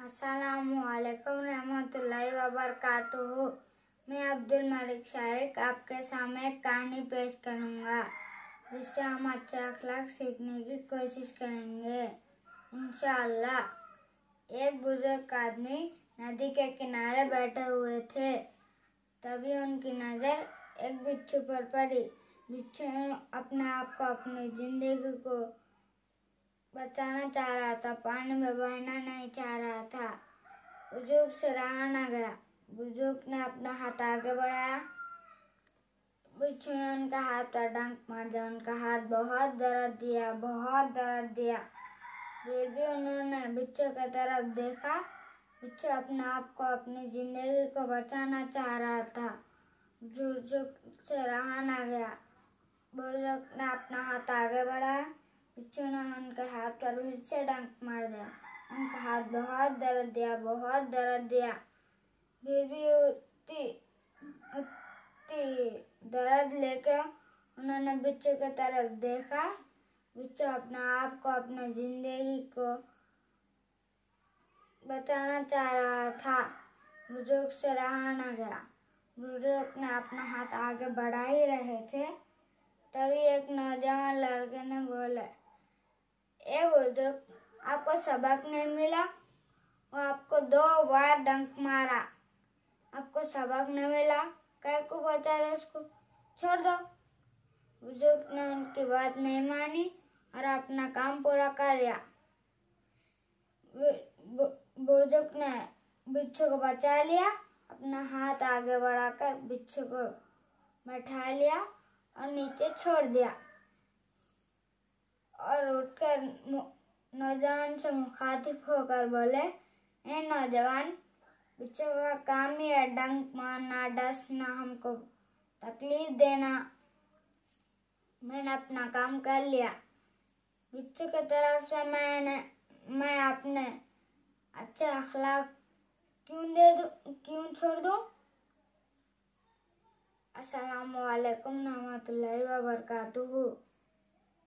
अस्सलामुअलैकुम रहमतुल्लाहि व बरकातुहू। मैं अब्दुल मलिक शारिक आपके सामने एक कहानी पेश करूँगा जिससे हम अच्छे अखलाक सीखने की कोशिश करेंगे इंशाअल्लाह। एक बुजुर्ग आदमी नदी के किनारे बैठे हुए थे। तभी उनकी नज़र एक बिच्छू पर पड़ी। बिच्छू अपने आप को, अपनी जिंदगी को बचाना चाह रहा था, पानी में बहना नहीं चाह रहा था। बुजुर्ग से रहा न गया। बुजुर्ग ने अपना हाथ आगे बढ़ाया। बिच्छू ने उनका हाथ पर डंक मार दिया। उनका हाथ बहुत दर्द दिया, बहुत दर्द दिया। फिर भी उन्होंने बिच्छू की तरफ देखा। बिच्छू अपने आप को, अपनी जिंदगी को बचाना चाह रहा था। बुजुर्ग से रहा न गया। बुजुर्ग ने अपना हाथ आगे बढ़ाया। बिच्छू ने उनके हाथ पर फिर से डंक मार दिया। उनका हाथ बहुत दर्द दिया, बहुत दर्द दिया। फिर भी उतनी दर्द लेकर उन्होंने बिच्छू की तरफ देखा। बिच्छू अपने आप को, अपनी जिंदगी को बचाना चाह रहा था। बुजुर्ग से रहा न गया। बुजुर्ग ने अपना हाथ आगे बढ़ा ही रहे थे, तभी एक नौजवान लड़के ने बोला, ए बुजुर्ग, आपको सबक नहीं मिला? वो आपको 2 बार डंक मारा, आपको सबक नहीं मिला? क्या को बचा रहे, उसको छोड़ दो। बुजुर्ग ने उनकी बात नहीं मानी और अपना काम पूरा कर लिया। बुजुर्ग ने बिच्छू को बचा लिया। अपना हाथ आगे बढ़ाकर बिच्छू को बैठा लिया और नीचे छोड़ दिया और उठकर नौजवान से मुखातिब होकर बोले, ए नौजवान, बिच्छू का काम ही है डंक मारना, डसना, हमको तकलीफ देना। मैंने अपना काम कर लिया। बिच्छू की तरफ से मैं अपने अच्छे अखलाक क्यों छोड़ दूं? अस्सलामुअलैकुम रहमतुल्लाहि व बरकातुहू।